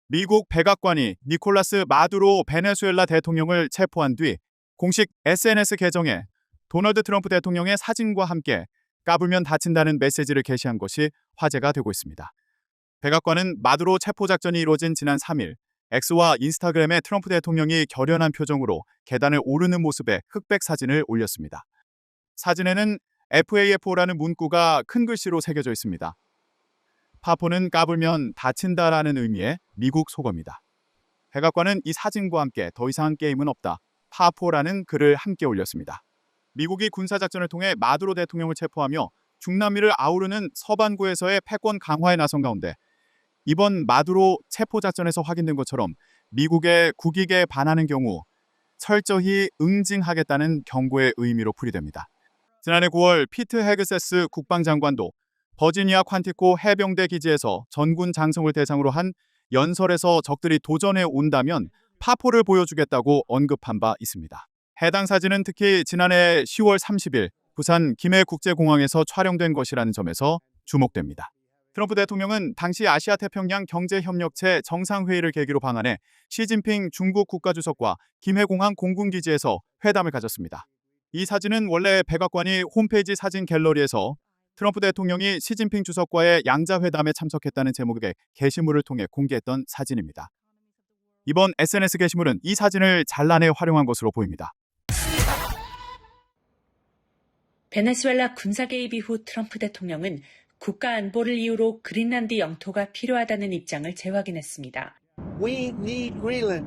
미국 백악관이 니콜라스 마두로 베네수엘라 대통령을 체포한 뒤 공식 SNS 계정에 도널드 트럼프 대통령의 사진과 함께 까불면 다친다는 메시지를 게시한 것이 화제가 되고 있습니다. 백악관은 마두로 체포 작전이 이루어진 지난 3일 X와 인스타그램에 트럼프 대통령이 결연한 표정으로 계단을 오르는 모습의 흑백 사진을 올렸습니다. 사진에는 FAFO라는 문구가 큰 글씨로 새겨져 있습니다. 파포는 까불면 다친다라는 의미의 미국 속어입니다. 백악관은 이 사진과 함께 더 이상 게임은 없다. 파포라는 글을 함께 올렸습니다. 미국이 군사작전을 통해 마두로 대통령을 체포하며 중남미를 아우르는 서반구에서의 패권 강화에 나선 가운데 이번 마두로 체포작전에서 확인된 것처럼 미국의 국익에 반하는 경우 철저히 응징하겠다는 경고의 의미로 풀이됩니다. 지난해 9월 피트 헤그세스 국방장관도 버지니아 퀀티코 해병대 기지에서 전군 장성을 대상으로 한 연설에서 적들이 도전해 온다면 파포를 보여주겠다고 언급한 바 있습니다. 해당 사진은 특히 지난해 10월 30일 부산 김해국제공항에서 촬영된 것이라는 점에서 주목됩니다. 트럼프 대통령은 당시 아시아태평양 경제협력체 정상회의를 계기로 방한해 시진핑 중국 국가주석과 김해공항 공군기지에서 회담을 가졌습니다. 이 사진은 원래 백악관이 홈페이지 사진 갤러리에서 트럼프 대통령이 시진핑 주석과의 양자회담에 참석했다는 제목의 게시물을 통해 공개했던 사진입니다. 이번 SNS 게시물은 이 사진을 잘라내 활용한 것으로 보입니다. 베네수엘라 군사 개입 이후 트럼프 대통령은 국가 안보를 이유로 그린란드 영토가 필요하다는 입장을 재확인했습니다. We need Greenland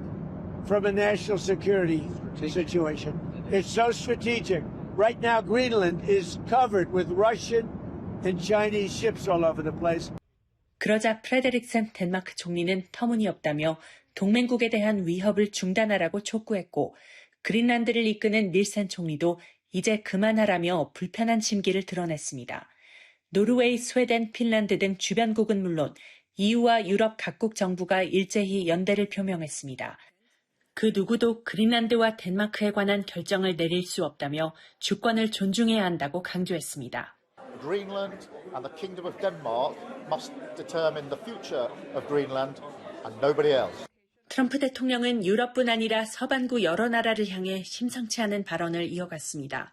from a national security situation. It's so strategic. Right now, Greenland is covered with Russian and Chinese ships all over the place. 그러자 프레데릭센 덴마크 총리는 터무니없다며 동맹국에 대한 위협을 중단하라고 촉구했고 그린란드를 이끄는 닐센 총리도 이제 그만하라며 불편한 심기를 드러냈습니다. 노르웨이, 스웨덴, 핀란드 등 주변국은 물론 EU와 유럽 각국 정부가 일제히 연대를 표명했습니다. 그 누구도 그린란드와 덴마크에 관한 결정을 내릴 수 없다며 주권을 존중해야 한다고 강조했습니다. Greenland and the Kingdom of Denmark must determine the future of Greenland and nobody else. 트럼프 대통령은 유럽뿐 아니라 서반구 여러 나라를 향해 심상치 않은 발언을 이어갔습니다.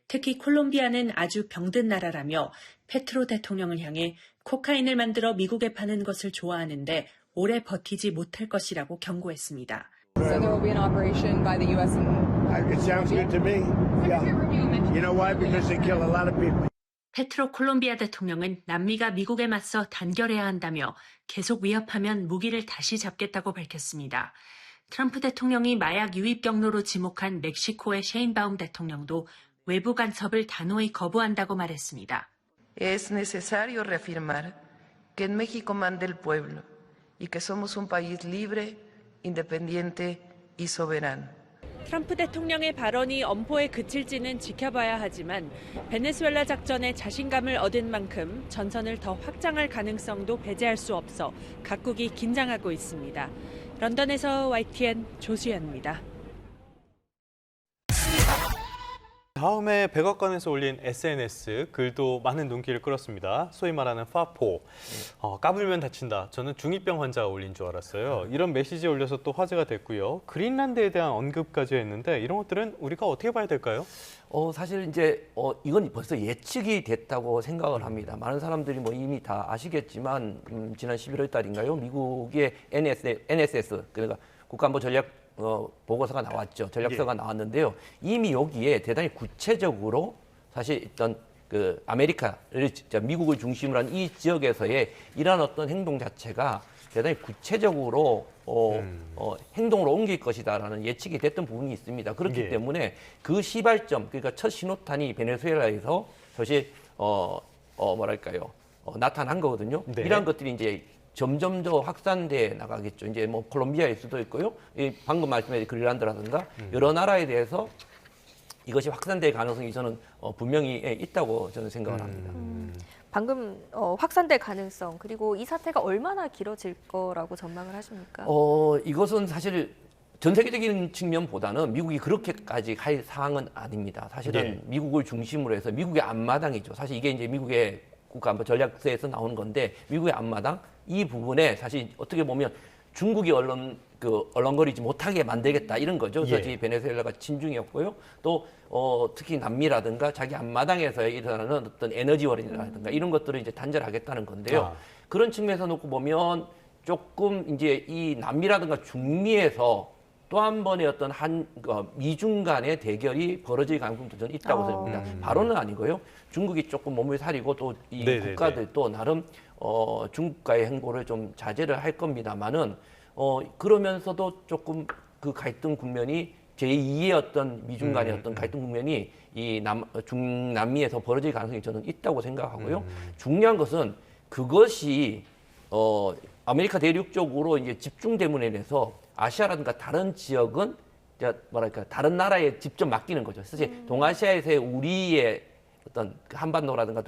특히 콜롬비아는 아주 병든 나라라며 페트로 대통령을 향해 코카인을 만들어 미국에 파는 것을 좋아하는데 오래 버티지 못할 것이라고 경고했습니다. So there will be an operation by the U.S. It sounds good to me. Yeah. You know why? Because they kill a lot of people. 페트로 콜롬비아 대통령은 남미가 미국에 맞서 단결해야 한다며 계속 위협하면 무기를 다시 잡겠다고 밝혔습니다. 트럼프 대통령이 마약 유입 경로로 지목한 멕시코의 셰인바움 대통령도 외부 간섭을 단호히 거부한다고 말했습니다. Es necesario reafirmar que en México manda el pueblo y que somos un país libre, independiente y soberano. 트럼프 대통령의 발언이 엄포에 그칠지는 지켜봐야 하지만 베네수엘라 작전에 자신감을 얻은 만큼 전선을 더 확장할 가능성도 배제할 수 없어 각국이 긴장하고 있습니다. 런던에서 YTN 조수연입니다. 다음에 백악관에서 올린 SNS 글도 많은 눈길을 끌었습니다. 소위 말하는 파포, 까불면 다친다. 저는 중2병 환자가 올린 줄 알았어요. 이런 메시지 올려서 또 화제가 됐고요. 그린란드에 대한 언급까지 했는데 이런 것들은 우리가 어떻게 봐야 될까요? 사실 이제 이건 벌써 예측이 됐다고 생각을 합니다. 많은 사람들이 뭐 이미 다 아시겠지만 지난 11월 달인가요? 미국의 NSS 그러니까 국가안보 전략 보고서가 나왔죠. 전략서가 나왔는데요. 이미 여기에 대단히 구체적으로 사실 어떤 그 아메리카를 미국을 중심으로 한 이 지역에서의 이러한 어떤 행동 자체가 대단히 구체적으로 행동으로 옮길 것이다라는 예측이 됐던 부분이 있습니다. 그렇기 때문에 그 시발점, 그러니까 첫 신호탄이 베네수엘라에서 사실 나타난 거거든요. 네. 이러한 것들이 이제 점점 더 확산돼 나가겠죠. 이제 뭐 콜롬비아일 수도 있고요. 방금 말씀하신 그린란드라든가 여러 나라에 대해서 이것이 확산될 가능성이 저는 분명히 있다고 저는 생각을 합니다. 방금 확산될 가능성 그리고 이 사태가 얼마나 길어질 거라고 전망을 하십니까? 이것은 사실 전 세계적인 측면보다는 미국이 그렇게까지 갈 사항은 아닙니다. 사실은 미국을 중심으로 해서 미국의 앞마당이죠. 사실 이게 이제 미국의 국가안보 전략서에서 나오는 건데 미국의 앞마당 이 부분에 사실 어떻게 보면 중국이 얼렁거리지 못하게 만들겠다 이런 거죠. 그래서 예. 이 베네수엘라가 친중이었고요. 또 특히 남미라든가 자기 앞마당에서 일어나는 어떤 에너지원이라든가 이런 것들을 이제 단절하겠다는 건데요. 그런 측면에서 놓고 보면 조금 이제 이 남미라든가 중미에서 또 한 번의 어떤 미중 간의 대결이 벌어질 가능성도 저는 있다고 생각합니다. 바로는 아니고요. 중국이 조금 몸을 사리고 또 이 국가들도 나름 중국과의 행보를 좀 자제를 할 겁니다만은 그러면서도 조금 그 갈등 국면이 제2의 어떤 미중 간의 어떤 갈등 국면이 이 중남미에서 벌어질 가능성이 저는 있다고 생각하고요. 중요한 것은 그것이 아메리카 대륙 쪽으로 이제 집중됨으로 인해서 아시아라든가 다른 지역은 뭐랄까 다른 나라에 직접 맡기는 거죠. 사실 동아시아에서의 우리의 어떤 한반도라든가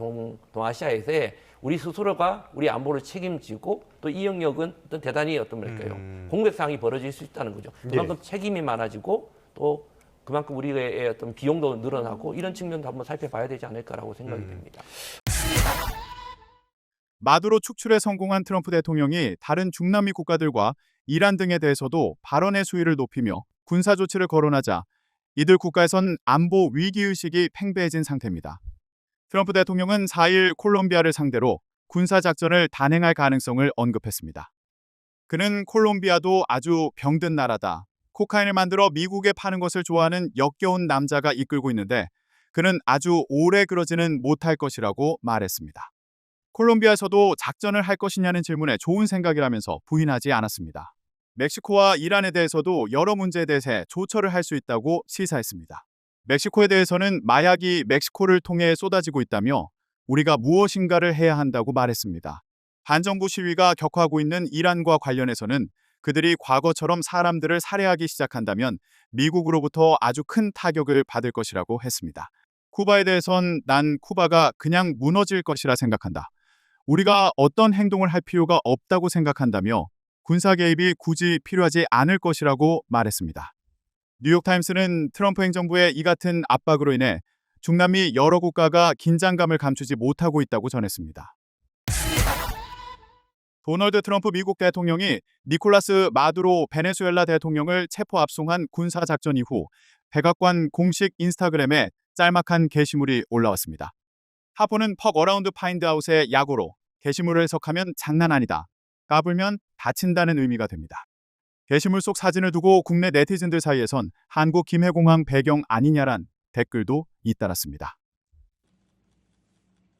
동아시아에서의 우리 스스로가 우리 안보를 책임지고 또 이 영역은 어떤 대단히 어떤 뭐랄까요 공백상이 벌어질 수 있다는 거죠. 그만큼 책임이 많아지고 또 그만큼 우리의 어떤 비용도 늘어나고 이런 측면도 한번 살펴봐야 되지 않을까라고 생각이 됩니다. 마두로 축출에 성공한 트럼프 대통령이 다른 중남미 국가들과 이란 등에 대해서도 발언의 수위를 높이며 군사 조치를 거론하자 이들 국가에선 안보 위기의식이 팽배해진 상태입니다. 트럼프 대통령은 4일 콜롬비아를 상대로 군사작전을 단행할 가능성을 언급했습니다. 그는 콜롬비아도 아주 병든 나라다. 코카인을 만들어 미국에 파는 것을 좋아하는 역겨운 남자가 이끌고 있는데 그는 아주 오래 그러지는 못할 것이라고 말했습니다. 콜롬비아에서도 작전을 할 것이냐는 질문에 좋은 생각이라면서 부인하지 않았습니다. 멕시코와 이란에 대해서도 여러 문제에 대해 조처를 할 수 있다고 시사했습니다. 멕시코에 대해서는 마약이 멕시코를 통해 쏟아지고 있다며 우리가 무엇인가를 해야 한다고 말했습니다. 반정부 시위가 격화하고 있는 이란과 관련해서는 그들이 과거처럼 사람들을 살해하기 시작한다면 미국으로부터 아주 큰 타격을 받을 것이라고 했습니다. 쿠바에 대해선 난 쿠바가 그냥 무너질 것이라 생각한다. 우리가 어떤 행동을 할 필요가 없다고 생각한다며 군사 개입이 굳이 필요하지 않을 것이라고 말했습니다. 뉴욕타임스는 트럼프 행정부의 이 같은 압박으로 인해 중남미 여러 국가가 긴장감을 감추지 못하고 있다고 전했습니다. 도널드 트럼프 미국 대통령이 니콜라스 마두로 베네수엘라 대통령을 체포 압송한 군사작전 이후 백악관 공식 인스타그램에 짤막한 게시물이 올라왔습니다. 하포는 퍽 어라운드 파인드아웃의 약어로 게시물을 해석하면 장난 아니다. 까불면 다친다는 의미가 됩니다. 게시물 속 사진을 두고 국내 네티즌들 사이에선 한국 김해공항 배경 아니냐란 댓글도 잇따랐습니다.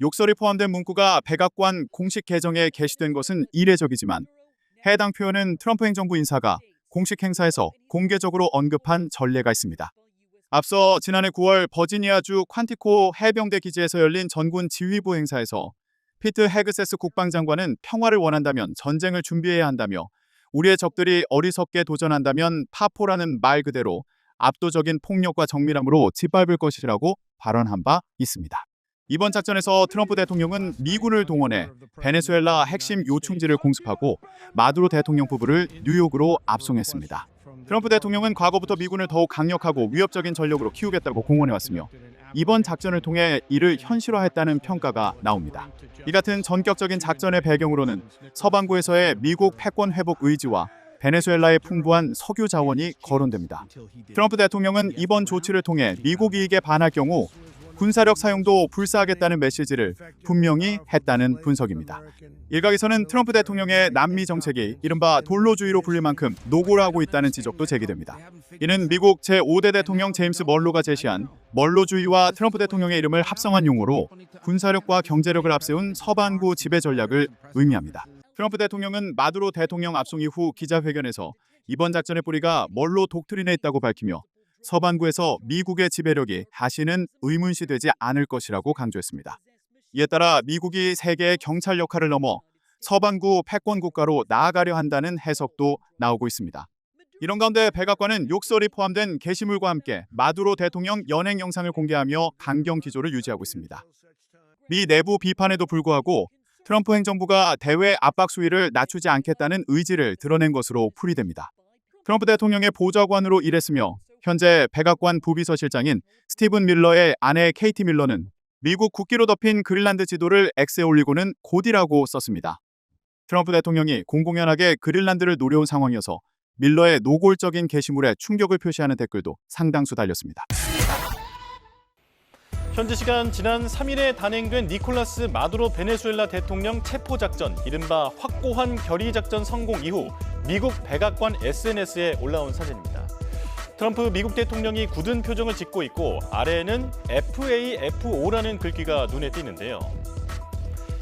욕설이 포함된 문구가 백악관 공식 계정에 게시된 것은 이례적이지만 해당 표현은 트럼프 행정부 인사가 공식 행사에서 공개적으로 언급한 전례가 있습니다. 앞서 지난해 9월 버지니아주 퀀티코 해병대 기지에서 열린 전군 지휘부 행사에서 피트 헤그세스 국방장관은 평화를 원한다면 전쟁을 준비해야 한다며 우리의 적들이 어리석게 도전한다면 파포라는 말 그대로 압도적인 폭력과 정밀함으로 짓밟을 것이라고 발언한 바 있습니다. 이번 작전에서 트럼프 대통령은 미군을 동원해 베네수엘라 핵심 요충지를 공습하고 마두로 대통령 부부를 뉴욕으로 압송했습니다. 트럼프 대통령은 과거부터 미군을 더욱 강력하고 위협적인 전력으로 키우겠다고 공언해왔으며 이번 작전을 통해 이를 현실화했다는 평가가 나옵니다. 이 같은 전격적인 작전의 배경으로는 서반구에서의 미국 패권 회복 의지와 베네수엘라의 풍부한 석유 자원이 거론됩니다. 트럼프 대통령은 이번 조치를 통해 미국 이익에 반할 경우 군사력 사용도 불사하겠다는 메시지를 분명히 했다는 분석입니다. 일각에서는 트럼프 대통령의 남미 정책이 이른바 돌로주의로 불릴 만큼 노골화하고 있다는 지적도 제기됩니다. 이는 미국 제5대 대통령 제임스 멀로가 제시한 멀로주의와 트럼프 대통령의 이름을 합성한 용어로 군사력과 경제력을 앞세운 서반구 지배 전략을 의미합니다. 트럼프 대통령은 마두로 대통령 압송 이후 기자회견에서 이번 작전의 뿌리가 멀로 독트린에 있다고 밝히며 서반구에서 미국의 지배력이 다시는 의문시되지 않을 것이라고 강조했습니다. 이에 따라 미국이 세계의 경찰 역할을 넘어 서반구 패권 국가로 나아가려 한다는 해석도 나오고 있습니다. 이런 가운데 백악관은 욕설이 포함된 게시물과 함께 마두로 대통령 연행 영상을 공개하며 강경 기조를 유지하고 있습니다. 미 내부 비판에도 불구하고 트럼프 행정부가 대외 압박 수위를 낮추지 않겠다는 의지를 드러낸 것으로 풀이됩니다. 트럼프 대통령의 보좌관으로 일했으며 현재 백악관 부비서실장인 스티븐 밀러의 아내 케이티 밀러는 미국 국기로 덮인 그린란드 지도를 X에 올리고는 곧이라고 썼습니다. 트럼프 대통령이 공공연하게 그린란드를 노려온 상황이어서 밀러의 노골적인 게시물에 충격을 표시하는 댓글도 상당수 달렸습니다. 현지 시간 지난 3일에 단행된 니콜라스 마두로 베네수엘라 대통령 체포 작전, 이른바 확고한 결의 작전 성공 이후 미국 백악관 SNS에 올라온 사진입니다. 트럼프 미국 대통령이 굳은 표정을 짓고 있고 아래에는 FAFO라는 글귀가 눈에 띄는데요.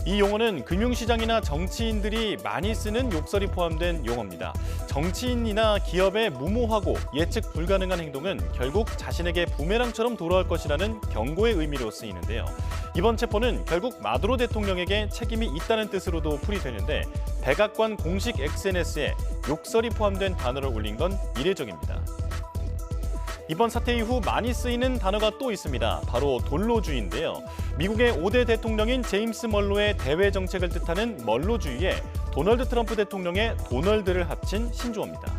이 용어는 금융시장이나 정치인들이 많이 쓰는 욕설이 포함된 용어입니다. 정치인이나 기업의 무모하고 예측 불가능한 행동은 결국 자신에게 부메랑처럼 돌아올 것이라는 경고의 의미로 쓰이는데요. 이번 체포는 결국 마두로 대통령에게 책임이 있다는 뜻으로도 풀이되는데 백악관 공식 SNS에 욕설이 포함된 단어를 올린 건 이례적입니다. 이번 사태 이후 많이 쓰이는 단어가 또 있습니다. 바로 돌로주의인데요. 미국의 5대 대통령인 제임스 멀로의 대외 정책을 뜻하는 멀로주의에 도널드 트럼프 대통령의 도널드를 합친 신조어입니다.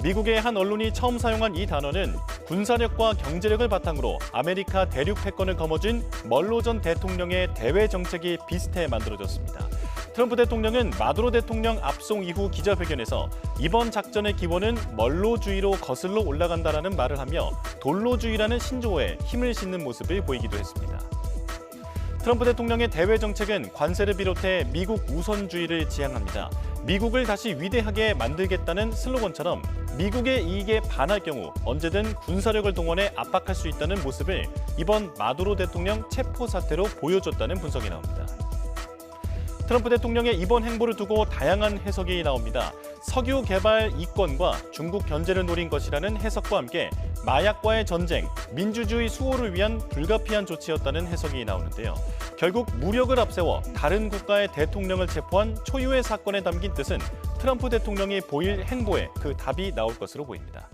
미국의 한 언론이 처음 사용한 이 단어는 군사력과 경제력을 바탕으로 아메리카 대륙 패권을 거머쥔 멀로 전 대통령의 대외 정책이 비슷해 만들어졌습니다. 트럼프 대통령은 마두로 대통령 압송 이후 기자회견에서 이번 작전의 기본은 멀로주의로 거슬러 올라간다라는 말을 하며 돌로주의라는 신조어에 힘을 싣는 모습을 보이기도 했습니다. 트럼프 대통령의 대외 정책은 관세를 비롯해 미국 우선주의를 지향합니다. 미국을 다시 위대하게 만들겠다는 슬로건처럼 미국의 이익에 반할 경우 언제든 군사력을 동원해 압박할 수 있다는 모습을 이번 마두로 대통령 체포 사태로 보여줬다는 분석이 나옵니다. 트럼프 대통령의 이번 행보를 두고 다양한 해석이 나옵니다. 석유 개발 이권과 중국 견제를 노린 것이라는 해석과 함께 마약과의 전쟁, 민주주의 수호를 위한 불가피한 조치였다는 해석이 나오는데요. 결국 무력을 앞세워 다른 국가의 대통령을 체포한 초유의 사건에 담긴 뜻은 트럼프 대통령이 보일 행보에 그 답이 나올 것으로 보입니다.